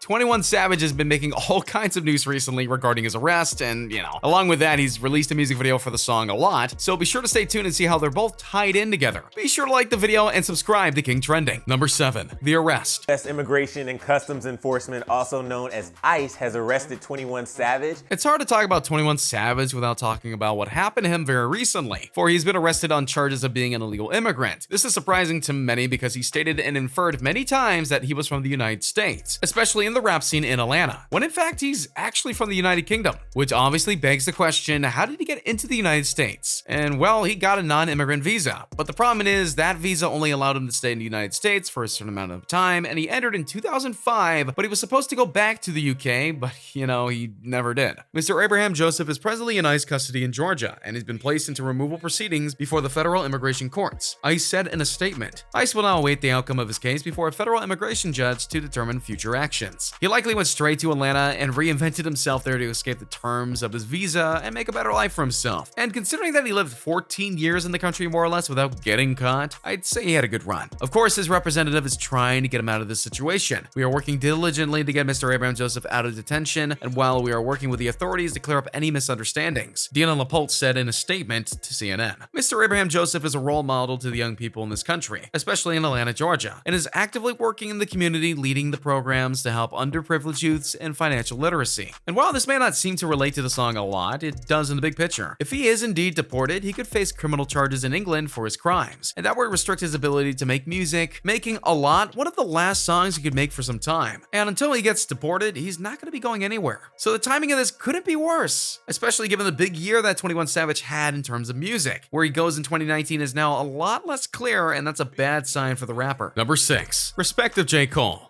21 Savage has been making all kinds of news recently regarding his arrest, and, along with that, he's released a music video for the song A Lot, so be sure to stay tuned and see how they're both tied in together. Be sure to like the video and subscribe to King Trending. Number 7. The arrest. U.S. Immigration and Customs Enforcement, also known as ICE, has arrested 21 Savage. It's hard to talk about 21 Savage without talking about what happened to him very recently, for he's been arrested on charges of being an illegal immigrant. This is surprising to many because he stated and inferred many times that he was from the United States, especially in the rap scene in Atlanta, when in fact he's actually from the United Kingdom, which obviously begs the question, how did he get into the United States? And well, he got a non-immigrant visa, but the problem is that visa only allowed him to stay in the United States for a certain amount of time, and he entered in 2005, but he was supposed to go back to the UK, but he never did. Mr. Abraham Joseph is presently in ICE custody in Georgia, and he's been placed into removal proceedings before the federal immigration courts, ICE said in a statement. ICE will now await the outcome of his case before a federal immigration judge to determine future actions. He likely went straight to Atlanta and reinvented himself there to escape the terms of his visa and make a better life for himself. And considering that he lived 14 years in the country more or less without getting caught, I'd say he had a good run. Of course, his representative is trying to get him out of this situation. We are working diligently to get Mr. Abraham Joseph out of detention, and while we are working with the authorities to clear up any misunderstandings, Deanna LaPolte said in a statement to CNN. Mr. Abraham Joseph is a role model to the young people in this country, especially in Atlanta, Georgia, and is actively working in the community, leading the programs to help underprivileged youths in financial literacy. And while this may not seem to relate to the song a lot, it does in the big picture. If he is indeed deported, he could face criminal charges in England for his crimes, and that would restrict his ability to make music, making A Lot one of the last songs he could make for some time. And until he gets deported, he's not going to be going anywhere. So the timing of this couldn't be worse, especially given the big year that 21 Savage had in terms of music. Where he goes in 2019 is now a lot less clear, and that's a bad sign for the rapper. Number 6. Respect of J. Cole.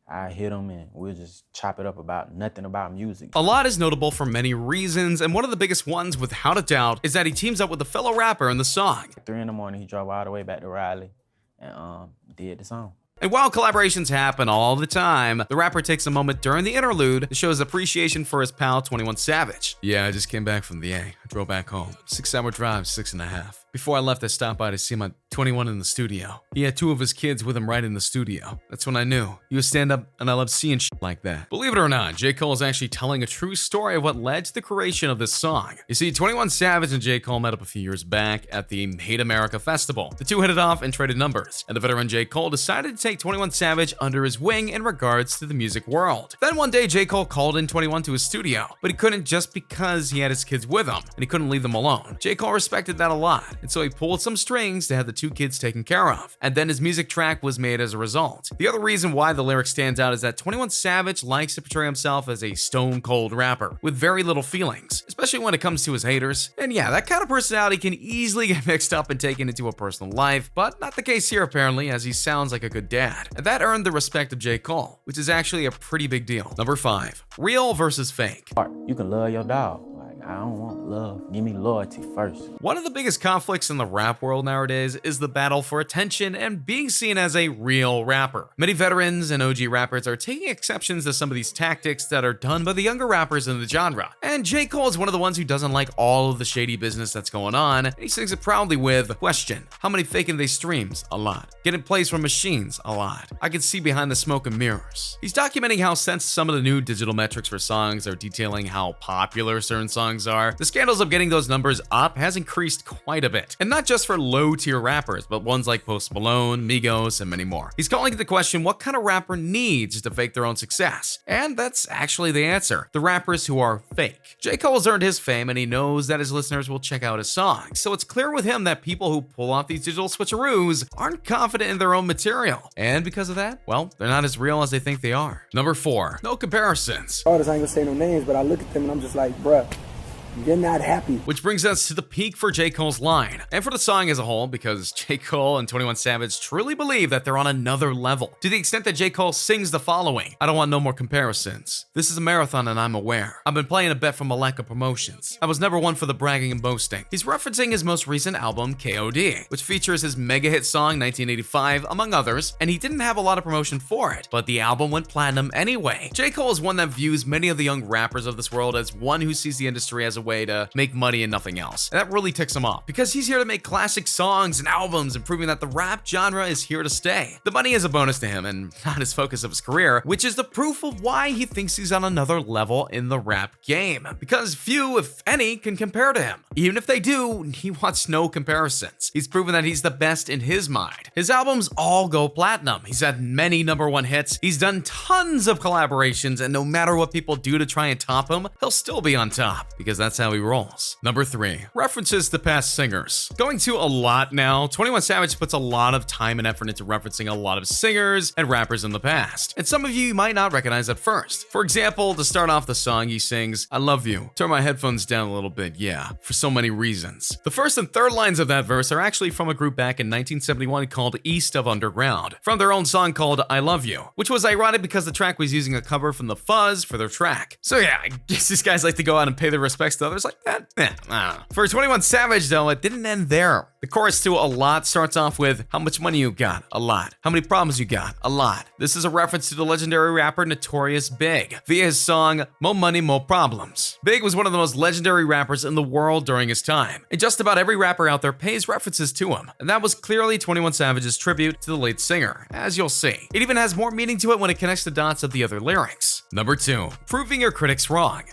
I hit him and we'll just chop it up about nothing about music. A Lot is notable for many reasons, and one of the biggest ones, without a doubt, is that he teams up with a fellow rapper in the song. At 3 in the morning, he drove all the way back to Raleigh and did the song. And while collaborations happen all the time, the rapper takes a moment during the interlude to show his appreciation for his pal 21 Savage. Yeah, I just came back from the A. I drove back home. 6-hour drive, 6.5. Before I left, I stopped by to see my 21 in the studio. He had 2 of his kids with him right in the studio. That's when I knew. He was stand-up, and I love seeing shit like that. Believe it or not, J. Cole is actually telling a true story of what led to the creation of this song. You see, 21 Savage and J. Cole met up a few years back at the Hate America Festival. The two hit it off and traded numbers, and the veteran J. Cole decided to take 21 Savage under his wing in regards to the music world. Then one day, J. Cole called in 21 to his studio, but he couldn't just because he had his kids with him, and he couldn't leave them alone. J. Cole respected that a lot, and so he pulled some strings to have the 2 kids taken care of, and then his music track was made as a result. The other reason why the lyric stands out is that 21 Savage likes to portray himself as a stone-cold rapper with very little feelings, especially when it comes to his haters. And yeah, that kind of personality can easily get mixed up and taken into a personal life, but not the case here apparently, as he sounds like a good dad. And that earned the respect of J. Cole, which is actually a pretty big deal. Number 5. Real versus fake. You can love your dog. I don't want love. Give me loyalty first. One of the biggest conflicts in the rap world nowadays is the battle for attention and being seen as a real rapper. Many veterans and OG rappers are taking exceptions to some of these tactics that are done by the younger rappers in the genre. And J. Cole is one of the ones who doesn't like all of the shady business that's going on. He sings it proudly with, question, how many faking they streams? A lot. Getting plays from machines? A lot. I can see behind the smoke and mirrors. He's documenting how since some of the new digital metrics for songs are detailing how popular certain songs are, the scandals of getting those numbers up has increased quite a bit. And not just for low-tier rappers, but ones like Post Malone, Migos, and many more. He's calling into question what kind of rapper needs to fake their own success. And that's actually the answer. The rappers who are fake. J. Cole has earned his fame, and he knows that his listeners will check out his songs. So it's clear with him that people who pull off these digital switcheroos aren't confident in their own material. And because of that, well, they're not as real as they think they are. Number 4. No comparisons. Artists, I ain't gonna say no names, but I look at them and I'm just like, bruh, you're not happy. Which brings us to the peak for J. Cole's line, and for the song as a whole, because J. Cole and 21 Savage truly believe that they're on another level, to the extent that J. Cole sings the following: I don't want no more comparisons. This is a marathon and I'm aware. I've been playing a bet from a lack of promotions. I was never one for the bragging and boasting. He's referencing his most recent album, KOD, which features his mega hit song 1985, among others, and he didn't have a lot of promotion for it, but the album went platinum anyway. J. Cole is one that views many of the young rappers of this world as one who sees the industry as a way to make money and nothing else. And that really ticks him off because he's here to make classic songs and albums and proving that the rap genre is here to stay. The money is a bonus to him and not his focus of his career, which is the proof of why he thinks he's on another level in the rap game. Because few, if any, can compare to him. Even if they do, he wants no comparisons. He's proven that he's the best in his mind. His albums all go platinum. He's had many #1 hits. He's done tons of collaborations, and no matter what people do to try and top him, he'll still be on top because that's how he rolls. Number 3, references to past singers. Going to a lot now, 21 Savage puts a lot of time and effort into referencing a lot of singers and rappers in the past. And some of you might not recognize at first. For example, to start off the song, he sings, "I love you. Turn my headphones down a little bit, yeah, for so many reasons." The first and third lines of that verse are actually from a group back in 1971 called East of Underground, from their own song called "I Love You," which was ironic because the track was using a cover from the Fuzz for their track. So yeah, I guess these guys like to go out and pay their respects to others like that. I don't know. For 21 Savage though, it didn't end there. The chorus to "A Lot" starts off with, "How much money you got? A lot. How many problems you got? A lot." This is a reference to the legendary rapper Notorious Big via his song "Mo Money, Mo Problems." Big was one of the most legendary rappers in the world during his time, and just about every rapper out there pays references to him, and that was clearly 21 Savage's tribute to the late singer, as you'll see. It even has more meaning to it when it connects the dots of the other lyrics. Number 2, proving your critics wrong.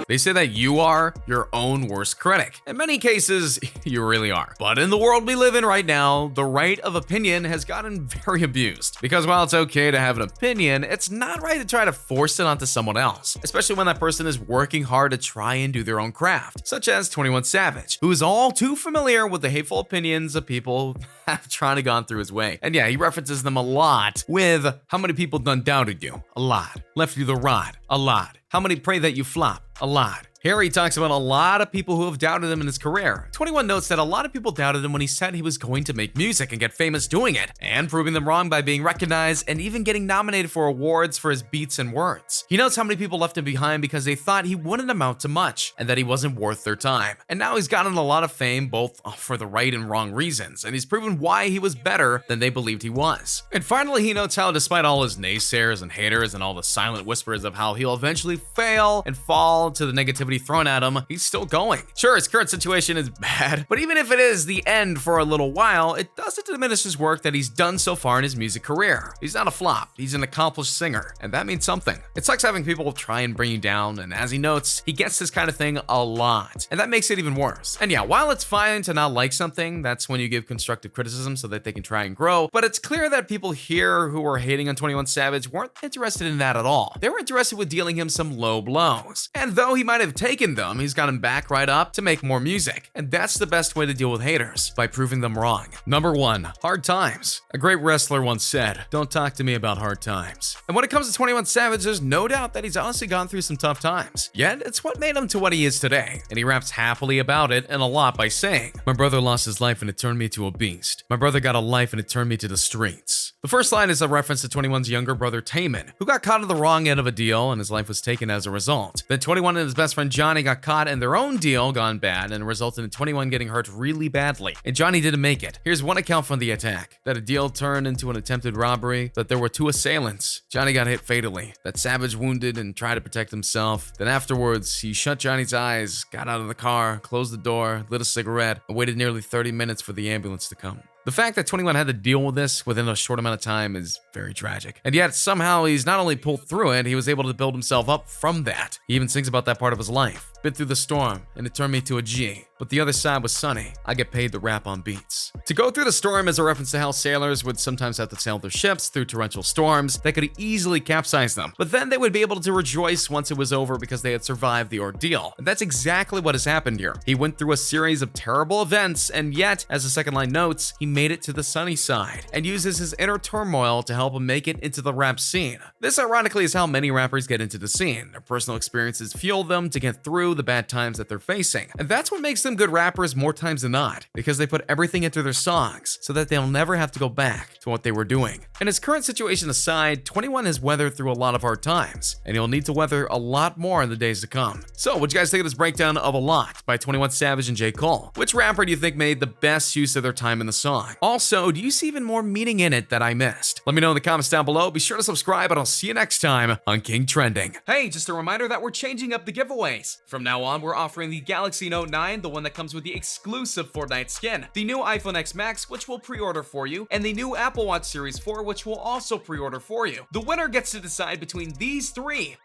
They say that you are your own worst critic. In many cases, you really are. But in the world we live in right now, the right of opinion has gotten very abused. Because while it's okay to have an opinion, it's not right to try to force it onto someone else, especially when that person is working hard to try and do their own craft, such as 21 Savage, who is all too familiar with the hateful opinions of people have trying to gone through his way. And yeah, he references them a lot with, "How many people done doubted you? A lot. Left you the rod? A lot. How many pray that you flop? A lot." Here he talks about a lot of people who have doubted him in his career. 21 notes that a lot of people doubted him when he said he was going to make music and get famous doing it, and proving them wrong by being recognized and even getting nominated for awards for his beats and words. He notes how many people left him behind because they thought he wouldn't amount to much and that he wasn't worth their time. And now he's gotten a lot of fame both for the right and wrong reasons, and he's proven why he was better than they believed he was. And finally, he notes how despite all his naysayers and haters and all the silent whispers of how he'll eventually fail and fall to the negativity thrown at him, he's still going. Sure, his current situation is bad, but even if it is the end for a little while, it doesn't diminish his work that he's done so far in his music career. He's not a flop, he's an accomplished singer, and that means something. It sucks having people try and bring you down, and as he notes, he gets this kind of thing a lot, and that makes it even worse. And yeah, while it's fine to not like something, that's when you give constructive criticism so that they can try and grow, but it's clear that people here who were hating on 21 Savage weren't interested in that at all. They were interested with dealing him some low blows, and though he might have taken them, he's gotten back right up to make more music. And that's the best way to deal with haters, by proving them wrong. Number 1, hard times. A great wrestler once said, "Don't talk to me about hard times." And when it comes to 21 Savage, there's no doubt that he's honestly gone through some tough times. Yet, it's what made him to what he is today. And he raps happily about it and a lot by saying, "My brother lost his life and it turned me to a beast. My brother got a life and it turned me to the streets." The first line is a reference to 21's younger brother Taman, who got caught on the wrong end of a deal and his life was taken as a result. Then 21 and his best friend Johnny got caught in their own deal gone bad and resulted in 21 getting hurt really badly. And Johnny didn't make it. Here's one account from the attack: that a deal turned into an attempted robbery, that there were 2 assailants. Johnny got hit fatally, that Savage wounded and tried to protect himself. Then afterwards, he shut Johnny's eyes, got out of the car, closed the door, lit a cigarette, and waited nearly 30 minutes for the ambulance to come. The fact that 21 had to deal with this within a short amount of time is very tragic. And yet, somehow, he's not only pulled through it, he was able to build himself up from that. He even sings about that part of his life. "Been through the storm, and it turned me to a G. But the other side was sunny. I get paid to rap on beats." To go through the storm is a reference to how sailors would sometimes have to sail their ships through torrential storms that could easily capsize them. But then they would be able to rejoice once it was over because they had survived the ordeal. And that's exactly what has happened here. He went through a series of terrible events, and yet, as the second line notes, he made it to the sunny side and uses his inner turmoil to help him make it into the rap scene. This ironically is how many rappers get into the scene. Their personal experiences fuel them to get through the bad times that they're facing. And that's what makes them good rappers more times than not, because they put everything into their songs so that they'll never have to go back to what they were doing. And his current situation aside, 21 has weathered through a lot of hard times, and he'll need to weather a lot more in the days to come. So, what do you guys think of this breakdown of A Lot by 21 Savage and J. Cole? Which rapper do you think made the best use of their time in the song? Also, do you see even more meaning in it that I missed? Let me know in the comments down below. Be sure to subscribe, and I'll see you next time on King Trending. Hey, just a reminder that we're changing up the giveaways. From now on, we're offering the Galaxy Note 9, the one that comes with the exclusive Fortnite skin, the new iPhone X Max, which we'll pre-order for you, and the new Apple Watch Series 4, which we'll also pre-order for you. The winner gets to decide between these three.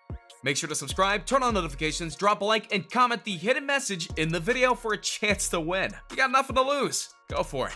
Make sure to subscribe, turn on notifications, drop a like, and comment the hidden message in the video for a chance to win. You got nothing to lose. Go for it.